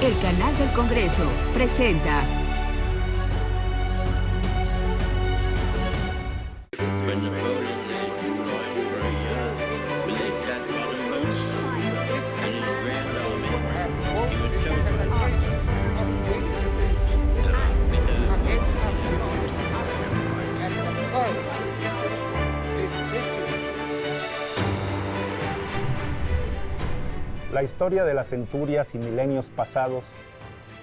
El canal del Congreso presenta La historia de las centurias y milenios pasados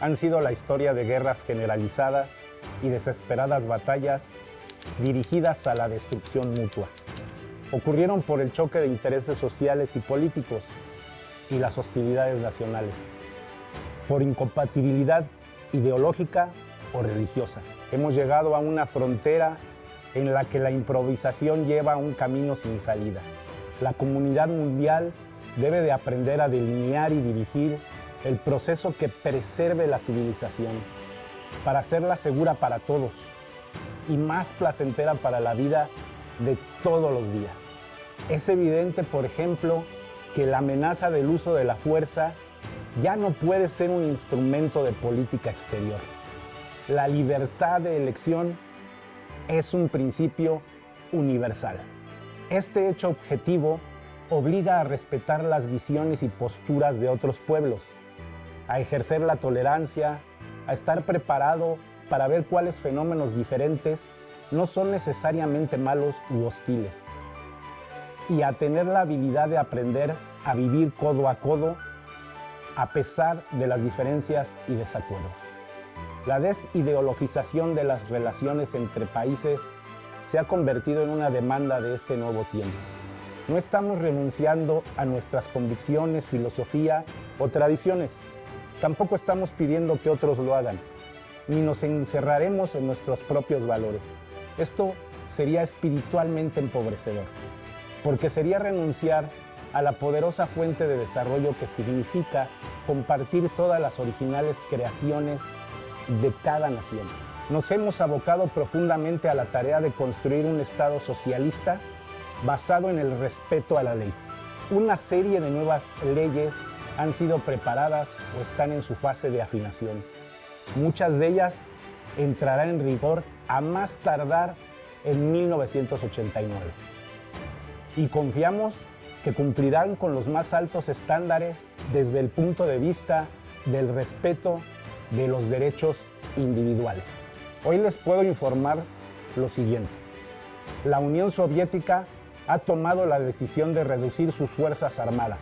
han sido la historia de guerras generalizadas y desesperadas batallas dirigidas a la destrucción mutua. Ocurrieron por el choque de intereses sociales y políticos y las hostilidades nacionales, por incompatibilidad ideológica o religiosa. Hemos llegado a una frontera en la que la improvisación lleva a un camino sin salida. La comunidad mundial debe de aprender a delinear y dirigir el proceso que preserve la civilización para hacerla segura para todos y más placentera para la vida de todos los días. Es evidente, por ejemplo, que la amenaza del uso de la fuerza ya no puede ser un instrumento de política exterior. La libertad de elección es un principio universal. Este hecho objetivo obliga a respetar las visiones y posturas de otros pueblos, a ejercer la tolerancia, a estar preparado para ver cuáles fenómenos diferentes no son necesariamente malos u hostiles, y a tener la habilidad de aprender a vivir codo a codo a pesar de las diferencias y desacuerdos. La desideologización de las relaciones entre países se ha convertido en una demanda de este nuevo tiempo. No estamos renunciando a nuestras convicciones, filosofía o tradiciones. Tampoco estamos pidiendo que otros lo hagan, ni nos encerraremos en nuestros propios valores. Esto sería espiritualmente empobrecedor, porque sería renunciar a la poderosa fuente de desarrollo que significa compartir todas las originales creaciones de cada nación. Nos hemos abocado profundamente a la tarea de construir un Estado socialista basado en el respeto a la ley. Una serie de nuevas leyes han sido preparadas o están en su fase de afinación. Muchas de ellas entrarán en rigor a más tardar en 1989. Y confiamos que cumplirán con los más altos estándares desde el punto de vista del respeto de los derechos individuales. Hoy les puedo informar lo siguiente. La Unión Soviética ha tomado la decisión de reducir sus fuerzas armadas.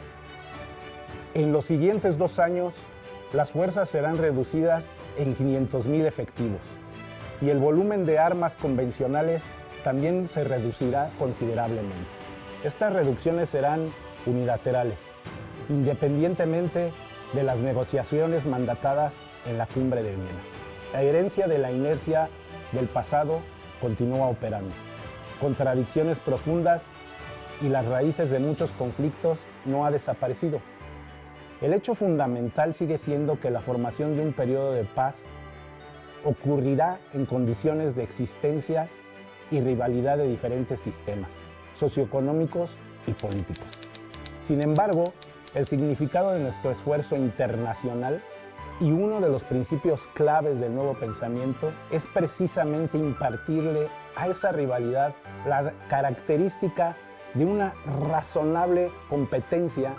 En los siguientes 2 años, las fuerzas serán reducidas en 500,000 efectivos y el volumen de armas convencionales también se reducirá considerablemente. Estas reducciones serán unilaterales, independientemente de las negociaciones mandatadas en la Cumbre de Viena. La herencia de la inercia del pasado continúa operando. Contradicciones profundas y las raíces de muchos conflictos no ha desaparecido. El hecho fundamental sigue siendo que la formación de un periodo de paz ocurrirá en condiciones de existencia y rivalidad de diferentes sistemas socioeconómicos y políticos. Sin embargo, el significado de nuestro esfuerzo internacional y uno de los principios claves del nuevo pensamiento es precisamente impartirle a esa rivalidad la característica de una razonable competencia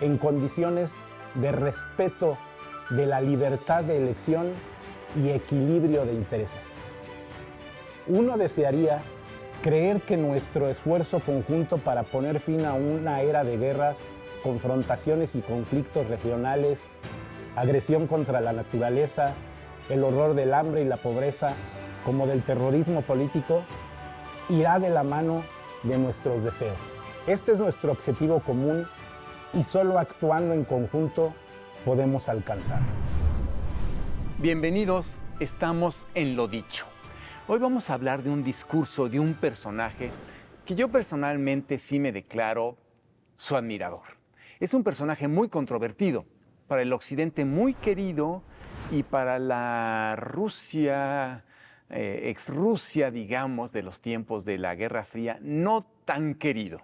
en condiciones de respeto de la libertad de elección y equilibrio de intereses. Uno desearía creer que nuestro esfuerzo conjunto para poner fin a una era de guerras, confrontaciones y conflictos regionales, agresión contra la naturaleza, el horror del hambre y la pobreza, como del terrorismo político, irá de la mano de nuestros deseos. Este es nuestro objetivo común y solo actuando en conjunto podemos alcanzarlo. Bienvenidos, estamos en Lo Dicho. Hoy vamos a hablar de un discurso de un personaje que yo personalmente sí me declaro su admirador. Es un personaje muy controvertido, para el occidente muy querido y para la Rusia, ex-Rusia, digamos, de los tiempos de la Guerra Fría, no tan querido.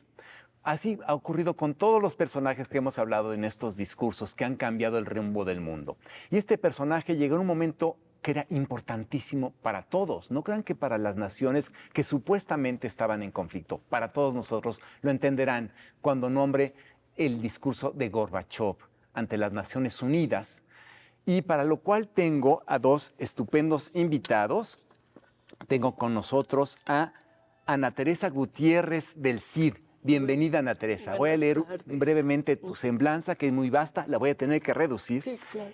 Así ha ocurrido con todos los personajes que hemos hablado en estos discursos que han cambiado el rumbo del mundo. Y este personaje llegó en un momento que era importantísimo para todos. No crean que para las naciones que supuestamente estaban en conflicto. Para todos nosotros lo entenderán cuando nombre el discurso de Gorbachov ante las Naciones Unidas. Y para lo cual tengo a dos estupendos invitados. Tengo con nosotros a Ana Teresa Gutiérrez del CID. Bienvenida, Ana Teresa. Voy a leer brevemente tu semblanza, que es muy vasta, la voy a tener que reducir. Sí, claro.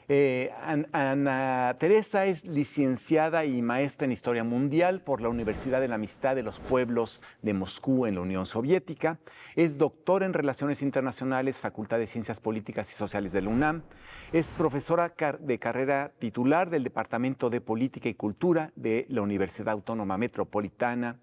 Ana Teresa es licenciada y maestra en Historia Mundial por la Universidad de la Amistad de los Pueblos de Moscú en la Unión Soviética. Es doctora en Relaciones Internacionales, Facultad de Ciencias Políticas y Sociales de la UNAM. Es profesora de carrera titular del Departamento de Política y Cultura de la Universidad Autónoma Metropolitana.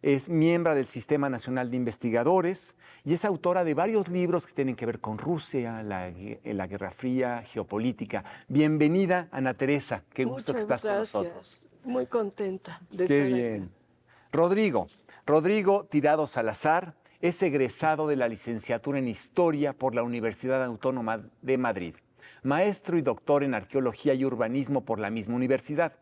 Es miembro del Sistema Nacional de Investigadores y es autora de varios libros que tienen que ver con Rusia, la Guerra Fría, geopolítica. Bienvenida, Ana Teresa. Qué gusto que estás con nosotros. Muy contenta de Qué estar bien. acá. Rodrigo Tirado Salazar es egresado de la licenciatura en Historia por la Universidad Autónoma de Madrid. Maestro y doctor en Arqueología y Urbanismo por la misma universidad.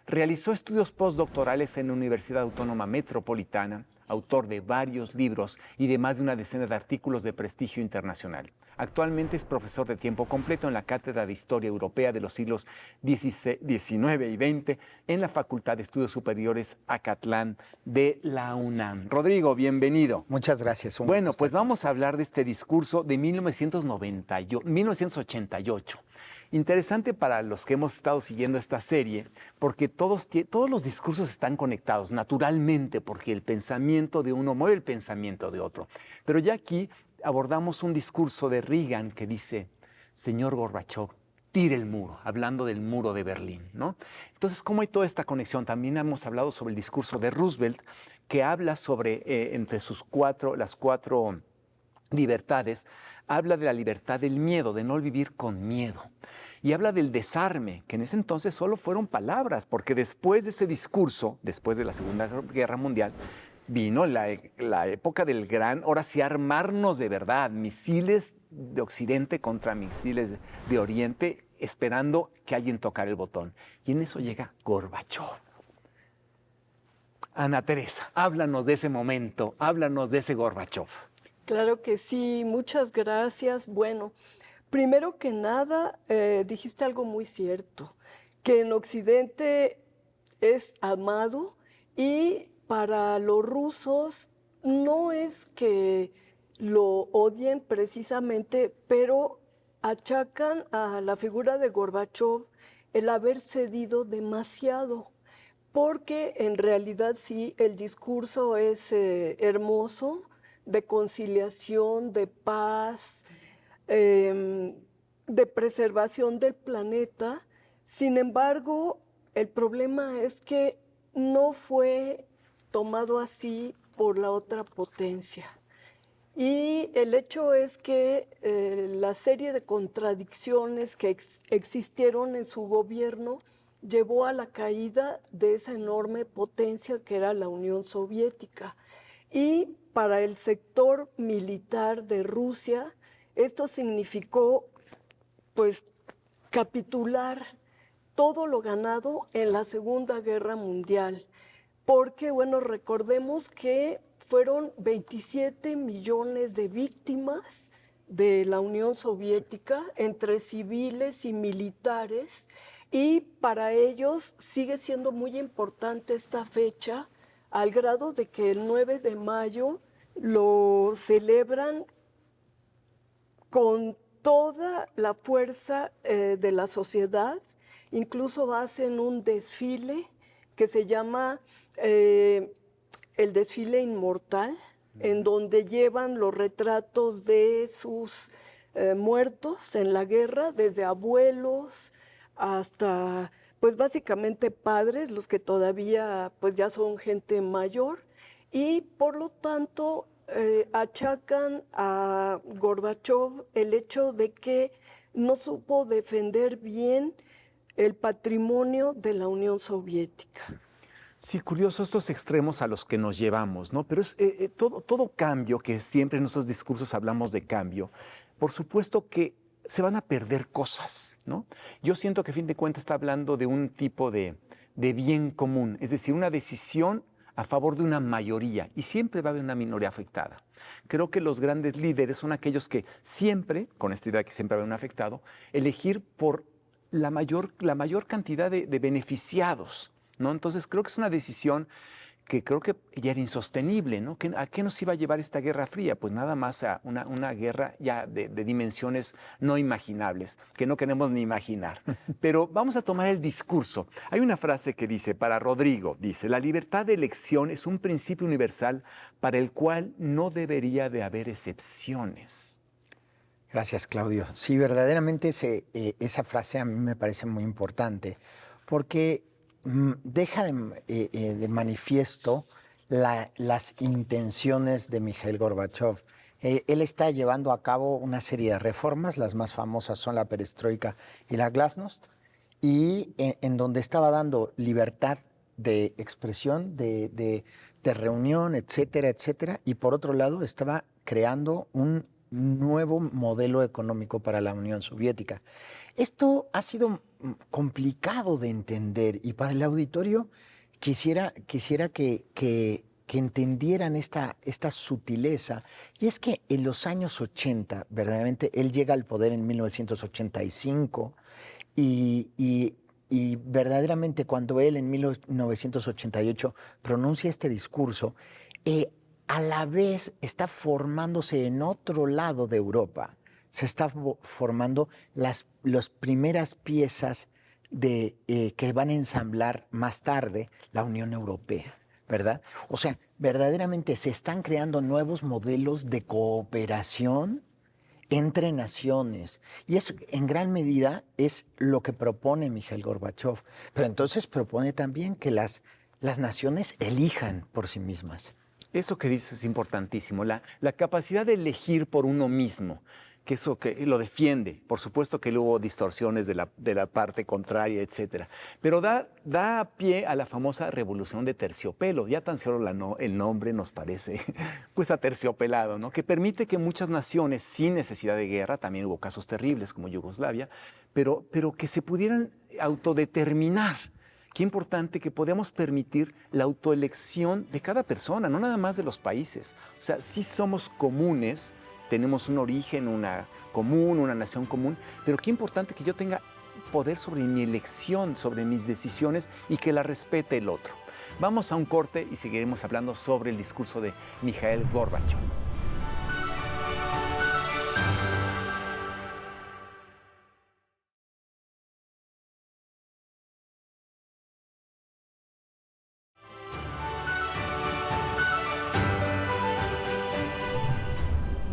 Realizó estudios postdoctorales en la Universidad Autónoma Metropolitana, autor de varios libros y de más de una decena de artículos de prestigio internacional. Actualmente es profesor de tiempo completo en la Cátedra de Historia Europea de los siglos XIX y XX en la Facultad de Estudios Superiores Acatlán de la UNAM. Rodrigo, bienvenido. Muchas gracias. Bueno, pues vamos a hablar de este discurso de 1988. Interesante para los que hemos estado siguiendo esta serie, porque todos los discursos están conectados naturalmente, porque el pensamiento de uno mueve el pensamiento de otro. Pero ya aquí abordamos un discurso de Reagan que dice, señor Gorbachov, tire el muro, hablando del muro de Berlín, ¿no? Entonces, ¿cómo hay toda esta conexión? También hemos hablado sobre el discurso de Roosevelt, que habla sobre, entre las cuatro libertades, habla de la libertad del miedo, de no vivir con miedo. Y habla del desarme, que en ese entonces solo fueron palabras, porque después de ese discurso, después de la Segunda Guerra Mundial, vino la época del gran, ahora sí, armarnos de verdad, misiles de Occidente contra misiles de Oriente, esperando que alguien tocara el botón. Y en eso llega Gorbachov. Ana Teresa, háblanos de ese momento, háblanos de ese Gorbachov. Claro que sí, muchas gracias. Bueno, primero que nada, dijiste algo muy cierto, que en Occidente es amado y para los rusos no es que lo odien precisamente, pero achacan a la figura de Gorbachov el haber cedido demasiado, porque en realidad sí, el discurso es hermoso, de conciliación, de paz, de preservación del planeta. Sin embargo, el problema es que no fue tomado así por la otra potencia. Y el hecho es que la serie de contradicciones que existieron en su gobierno llevó a la caída de esa enorme potencia que era la Unión Soviética. Y para el sector militar de Rusia, esto significó, pues, capitular todo lo ganado en la Segunda Guerra Mundial. Porque, bueno, recordemos que fueron 27 millones de víctimas de la Unión Soviética, entre civiles y militares, y para ellos sigue siendo muy importante esta fecha, al grado de que el 9 de mayo lo celebran con toda la fuerza de la sociedad. Incluso hacen un desfile que se llama el desfile inmortal, en donde llevan los retratos de sus muertos en la guerra, desde abuelos hasta, pues básicamente padres, los que todavía pues ya son gente mayor, y por lo tanto achacan a Gorbachov el hecho de que no supo defender bien el patrimonio de la Unión Soviética. Sí, curioso estos extremos a los que nos llevamos, ¿no? Pero es, todo cambio, que siempre en nuestros discursos hablamos de cambio, por supuesto que se van a perder cosas, ¿no? Yo siento que a fin de cuentas está hablando de un tipo de bien común, es decir, una decisión a favor de una mayoría y siempre va a haber una minoría afectada. Creo que los grandes líderes son aquellos que siempre, con esta idea de que siempre va a haber un afectado, elegir por la mayor cantidad de beneficiados, ¿no? Entonces creo que es una decisión que creo que ya era insostenible, ¿no? ¿A qué nos iba a llevar esta Guerra Fría? Pues nada más a una guerra ya de dimensiones no imaginables, que no queremos ni imaginar. Pero vamos a tomar el discurso. Hay una frase que dice, para Rodrigo, dice, la libertad de elección es un principio universal para el cual no debería de haber excepciones. Gracias, Claudio. Sí, verdaderamente esa frase a mí me parece muy importante, porque deja de manifiesto las intenciones de Mikhail Gorbachev. Él está llevando a cabo una serie de reformas, las más famosas son la perestroika y la glasnost, y en donde estaba dando libertad de expresión, de reunión, etcétera, etcétera, y por otro lado estaba creando un nuevo modelo económico para la Unión Soviética. Esto ha sido complicado de entender y para el auditorio quisiera que entendieran esta sutileza. Y es que en los años 80, verdaderamente, él llega al poder en 1985 y verdaderamente cuando él en 1988 pronuncia este discurso, a la vez está formándose en otro lado de Europa. Se está formando las primeras piezas que van a ensamblar más tarde la Unión Europea, ¿verdad? O sea, verdaderamente se están creando nuevos modelos de cooperación entre naciones. Y eso en gran medida es lo que propone Mikhail Gorbachev. Pero entonces propone también que las naciones elijan por sí mismas. Eso que dices es importantísimo, la capacidad de elegir por uno mismo, que eso que lo defiende. Por supuesto que hubo distorsiones de la parte contraria, etcétera. Pero da pie a la famosa revolución de terciopelo. Ya tan solo el nombre nos parece pues aterciopelado, ¿no? Que permite que muchas naciones, sin necesidad de guerra, también hubo casos terribles como Yugoslavia, pero que se pudieran autodeterminar. Qué importante que podamos permitir la autoelección de cada persona, no nada más de los países. O sea, sí somos comunes, tenemos un origen, una nación común, pero qué importante que yo tenga poder sobre mi elección, sobre mis decisiones y que la respete el otro. Vamos a un corte y seguiremos hablando sobre el discurso de Mikhail Gorbachev.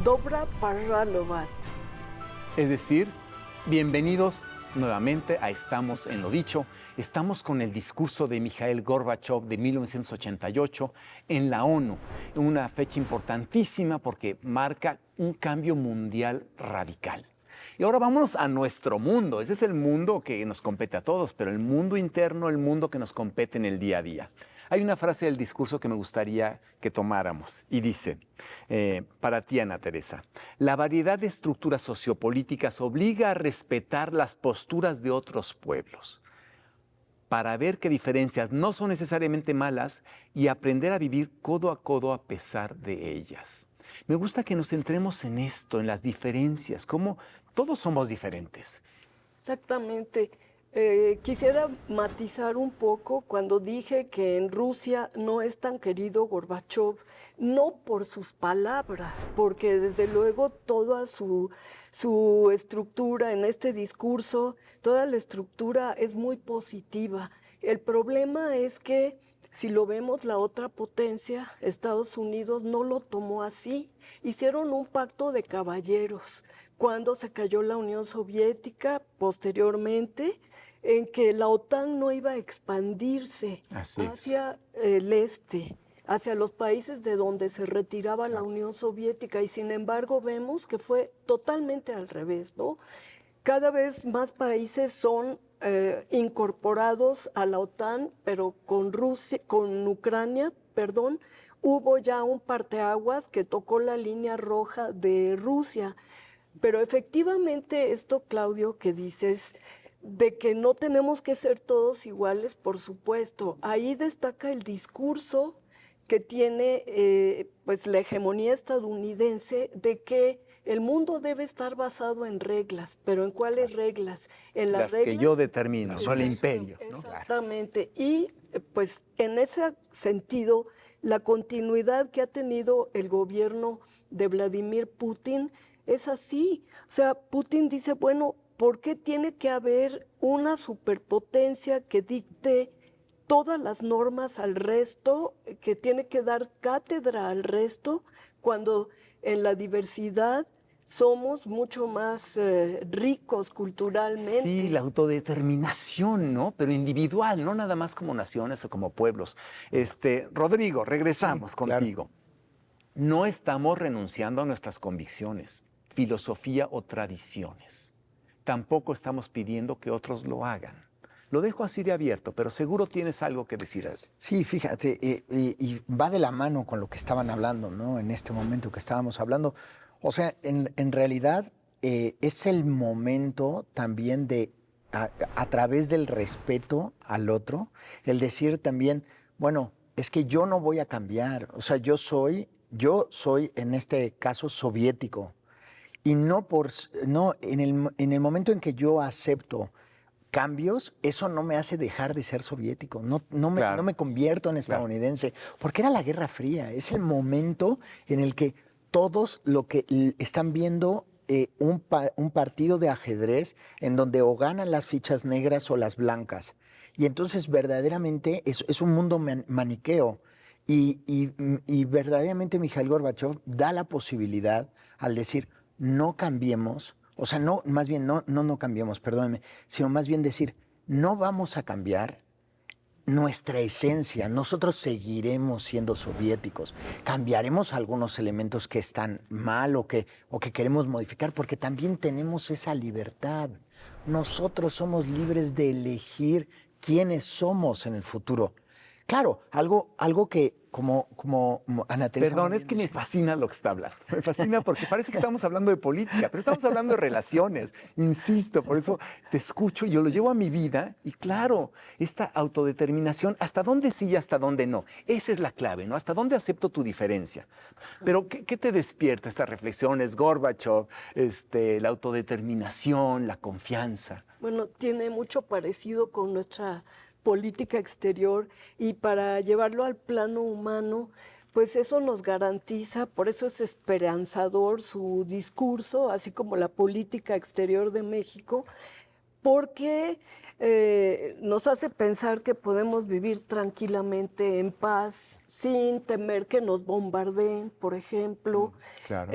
Dobra Parralovat. Es decir, bienvenidos nuevamente a Estamos en lo Dicho. Estamos con el discurso de Mikhail Gorbachev de 1988 en la ONU, una fecha importantísima porque marca un cambio mundial radical. Y ahora vámonos a nuestro mundo. Ese es el mundo que nos compete a todos, pero el mundo interno, el mundo que nos compete en el día a día. Hay una frase del discurso que me gustaría que tomáramos y dice, para ti, Ana Teresa, la variedad de estructuras sociopolíticas obliga a respetar las posturas de otros pueblos para ver que diferencias no son necesariamente malas y aprender a vivir codo a codo a pesar de ellas. Me gusta que nos centremos en esto, en las diferencias, cómo todos somos diferentes. Exactamente. Quisiera matizar un poco cuando dije que en Rusia no es tan querido Gorbachev, no por sus palabras, porque desde luego toda su estructura en este discurso, toda la estructura es muy positiva. El problema es que si lo vemos, la otra potencia, Estados Unidos, no lo tomó así. Hicieron un pacto de caballeros cuando se cayó la Unión Soviética, posteriormente, en que la OTAN no iba a expandirse hacia el este, hacia los países de donde se retiraba la Unión Soviética, y sin embargo vemos que fue totalmente al revés, ¿no? Cada vez más países son incorporados a la OTAN, pero con Ucrania, perdón, hubo ya un parteaguas que tocó la línea roja de Rusia. Pero efectivamente esto, Claudio, que dices de que no tenemos que ser todos iguales, por supuesto. Ahí destaca el discurso que tiene pues la hegemonía estadounidense de que el mundo debe estar basado en reglas, pero ¿en cuáles reglas? En las reglas que yo determino, no el imperio, ¿no? Exactamente. Y pues en ese sentido, la continuidad que ha tenido el gobierno de Vladimir Putin es así. O sea, Putin dice, bueno, ¿por qué tiene que haber una superpotencia que dicte todas las normas al resto, que tiene que dar cátedra al resto, cuando en la diversidad somos mucho más ricos culturalmente? Sí, la autodeterminación, ¿no? Pero individual, no nada más como naciones o como pueblos. Rodrigo, regresamos contigo. Claro. No estamos renunciando a nuestras convicciones, filosofía o tradiciones. Tampoco estamos pidiendo que otros lo hagan. Lo dejo así de abierto, pero seguro tienes algo que decir. Sí, fíjate, y va de la mano con lo que estaban hablando, ¿no? En este momento que estábamos hablando. O sea, en realidad es el momento también de, a través del respeto al otro, el decir también, bueno, es que yo no voy a cambiar. O sea, yo soy en este caso soviético. Y en el momento en que yo acepto cambios, eso no me hace dejar de ser soviético, no me convierto en estadounidense, porque era la Guerra Fría, es el momento en el que todos lo que están viendo un partido de ajedrez en donde o ganan las fichas negras o las blancas, y entonces verdaderamente es un mundo maniqueo, y verdaderamente Mikhail Gorbachev da la posibilidad al decir, no cambiemos. O sea, no cambiemos, perdónenme, sino más bien decir, no vamos a cambiar nuestra esencia, nosotros seguiremos siendo soviéticos, cambiaremos algunos elementos que están mal o que queremos modificar, porque también tenemos esa libertad. Nosotros somos libres de elegir quiénes somos en el futuro. Claro, algo que como Ana Teresa... Perdón, es que me fascina lo que está hablando. Me fascina porque parece que estamos hablando de política, pero estamos hablando de relaciones. Insisto, por eso te escucho y yo lo llevo a mi vida. Y claro, esta autodeterminación, ¿hasta dónde sí y hasta dónde no? Esa es la clave, ¿no? ¿Hasta dónde acepto tu diferencia? Pero ¿qué te despierta estas reflexiones, Gorbachev, la autodeterminación, la confianza? Bueno, tiene mucho parecido con nuestra política exterior, y para llevarlo al plano humano, pues eso nos garantiza, por eso es esperanzador su discurso, así como la política exterior de México, porque nos hace pensar que podemos vivir tranquilamente en paz, sin temer que nos bombardeen, por ejemplo. Claro.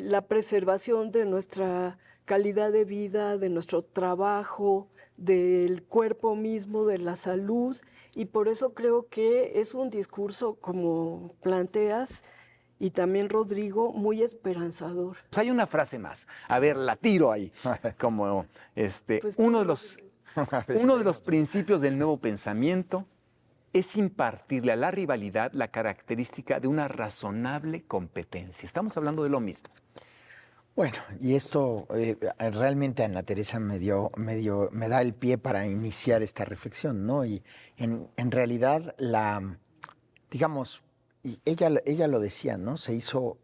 La preservación de nuestra calidad de vida, de nuestro trabajo, del cuerpo mismo, de la salud, y por eso creo que es un discurso, como planteas, y también Rodrigo, muy esperanzador. Pues hay una frase más, a ver, la tiro ahí, como pues uno de los principios del nuevo pensamiento es impartirle a la rivalidad la característica de una razonable competencia. Estamos hablando de lo mismo. Bueno, y esto realmente Ana Teresa me da el pie para iniciar esta reflexión, ¿no? Y en realidad digamos, y ella lo decía, ¿no? Se hizo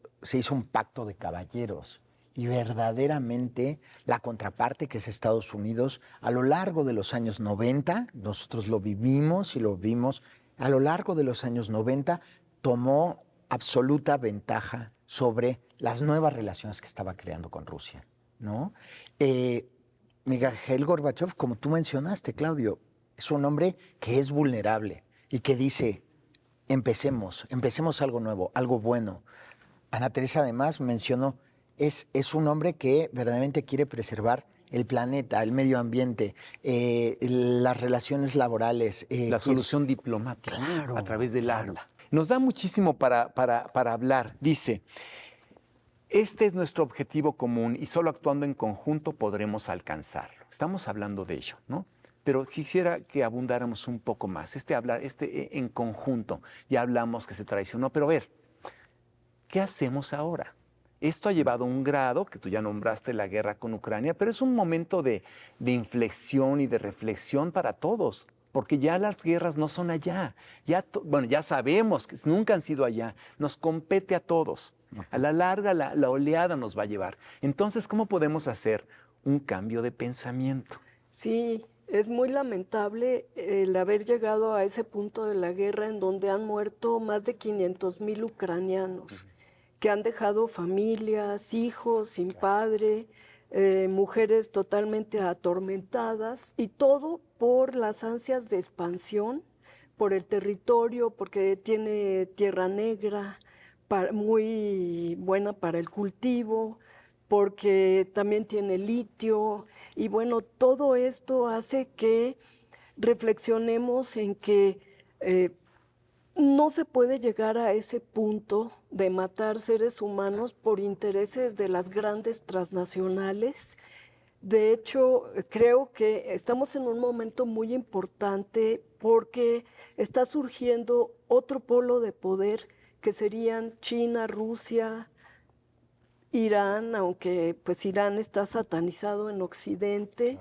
un pacto de caballeros, y verdaderamente la contraparte, que es Estados Unidos, a lo largo de los años 90, nosotros lo vivimos y lo vimos, a lo largo de los años 90 tomó absoluta ventaja sobre las nuevas relaciones que estaba creando con Rusia, ¿no? Mikhail Gorbachev, como tú mencionaste, Claudio, es un hombre que es vulnerable y que dice, empecemos algo nuevo, algo bueno. Ana Teresa además mencionó, es un hombre que verdaderamente quiere preservar el planeta, el medio ambiente, las relaciones laborales. La solución diplomática, claro, a través del habla. Nos da muchísimo para hablar. Dice, este es nuestro objetivo común y solo actuando en conjunto podremos alcanzarlo. Estamos hablando de ello, ¿no? pero quisiera que abundáramos un poco más. En conjunto, ya hablamos que se traicionó, pero a ver, ¿qué hacemos ahora? Esto ha llevado a un grado, que tú ya nombraste la guerra con Ucrania, pero es un momento de inflexión y de reflexión para todos, porque ya las guerras no son allá. Ya sabemos que nunca han sido allá. Nos compete a todos. A la larga, la oleada nos va a llevar. Entonces, ¿cómo podemos hacer un cambio de pensamiento? Sí, es muy lamentable el haber llegado a ese punto de la guerra en donde han muerto más de 500,000 ucranianos, que han dejado familias, hijos sin padre, mujeres totalmente atormentadas, y todo por las ansias de expansión, por el territorio, porque tiene tierra negra, muy buena para el cultivo, porque también tiene litio, y bueno, todo esto hace que reflexionemos en que no se puede llegar a ese punto de matar seres humanos por intereses de las grandes transnacionales. De hecho, creo que estamos en un momento muy importante porque está surgiendo otro polo de poder que serían China, Rusia, Irán, aunque pues Irán está satanizado en Occidente,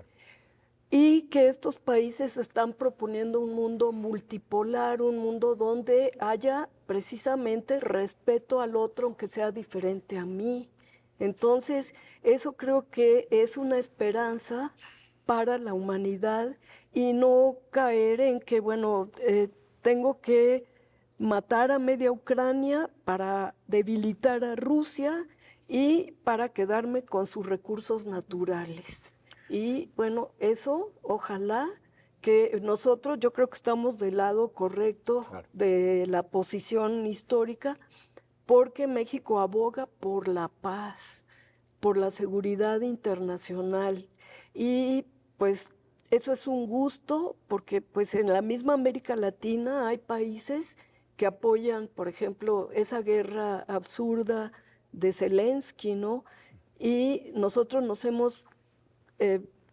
y que estos países están proponiendo un mundo multipolar, un mundo donde haya precisamente respeto al otro, aunque sea diferente a mí. Entonces, eso creo que es una esperanza para la humanidad y no caer en que, bueno, tengo que matar a media Ucrania para debilitar a Rusia y para quedarme con sus recursos naturales. Y bueno, eso ojalá que nosotros, yo creo que estamos del lado correcto de la posición histórica, porque México aboga por la paz, por la seguridad internacional. Y pues eso es un gusto, porque pues en la misma América Latina hay países que apoyan, por ejemplo, esa guerra absurda de Zelensky, ¿no? Y nosotros nos hemos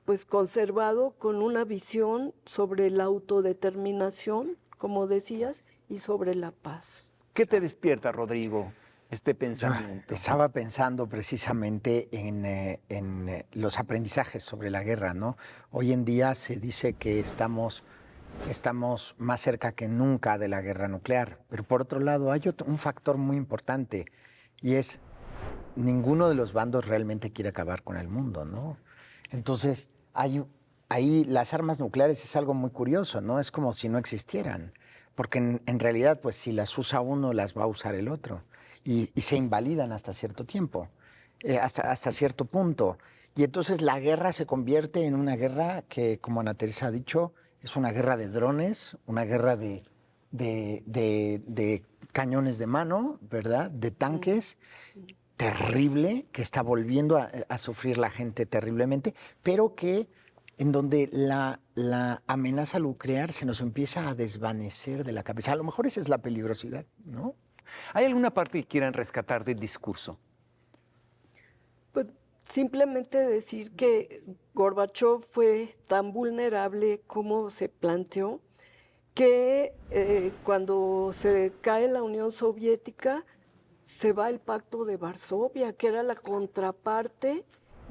pues conservado con una visión sobre la autodeterminación, como decías, y sobre la paz. ¿Qué te despierta, Rodrigo, este pensamiento? Estaba pensando precisamente en los aprendizajes sobre la guerra, ¿no? Hoy en día se dice que estamos más cerca que nunca de la guerra nuclear, pero por otro lado hay un factor muy importante y es ninguno de los bandos realmente quiere acabar con el mundo, ¿no? Entonces, ahí las armas nucleares es algo muy curioso, ¿no? Es como si no existieran, porque en realidad, pues si las usa uno, las va a usar el otro, y se invalidan hasta cierto tiempo, hasta cierto punto. Y entonces la guerra se convierte en una guerra que, como Ana Teresa ha dicho, es una guerra de drones, una guerra de cañones de mano, ¿verdad? De tanques. Terrible, que está volviendo a sufrir la gente terriblemente, pero que en donde la amenaza nuclear se nos empieza a desvanecer de la cabeza. A lo mejor esa es la peligrosidad, ¿no? ¿Hay alguna parte que quieran rescatar del discurso? Pues simplemente decir que Gorbachov fue tan vulnerable como se planteó, que cuando se cae la Unión Soviética, se va el Pacto de Varsovia, que era la contraparte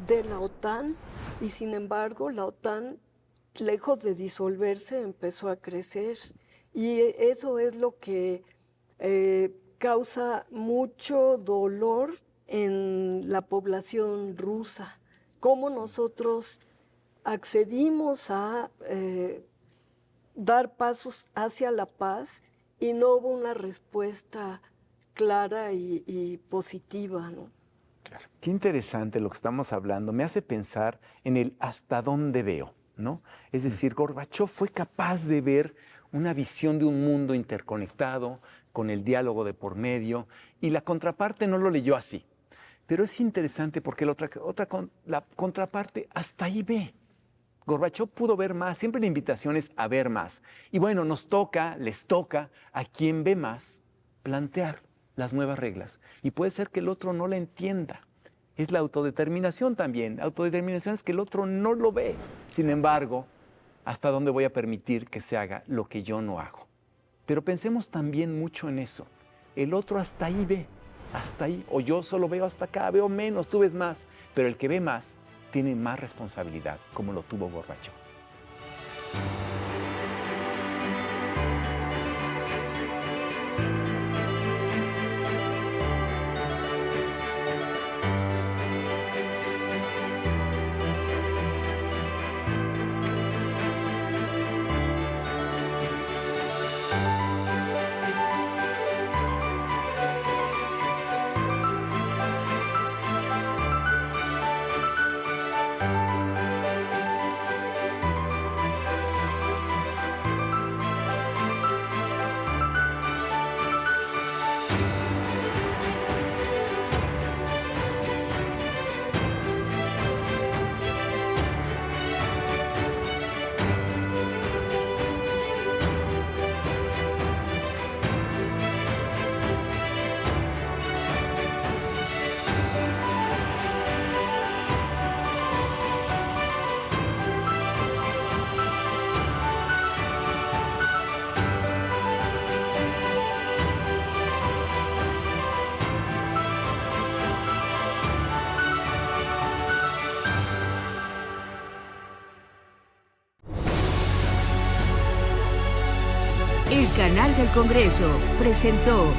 de la OTAN, y sin embargo la OTAN, lejos de disolverse, empezó a crecer. Y eso es lo que causa mucho dolor en la población rusa. Cómo nosotros accedimos a dar pasos hacia la paz y no hubo una respuesta clara y positiva, ¿no? Claro. Qué interesante lo que estamos hablando. Me hace pensar en el hasta dónde veo, ¿no? Es decir, Gorbachov fue capaz de ver una visión de un mundo interconectado, con el diálogo de por medio, y la contraparte no lo leyó así. Pero es interesante porque la contraparte hasta ahí ve. Gorbachov pudo ver más, siempre la invitación es a ver más. Y bueno, les toca a quien ve más plantear las nuevas reglas. Y puede ser que el otro no la entienda. Es la autodeterminación también. Autodeterminación es que el otro no lo ve. Sin embargo, ¿Hasta dónde voy a permitir que se haga lo que yo no hago? Pero pensemos también mucho en eso. El otro hasta ahí ve, hasta ahí. O yo solo veo hasta acá, veo menos, tú ves más. Pero el que ve más tiene más responsabilidad, como lo tuvo Gorbachov. El canal del Congreso presentó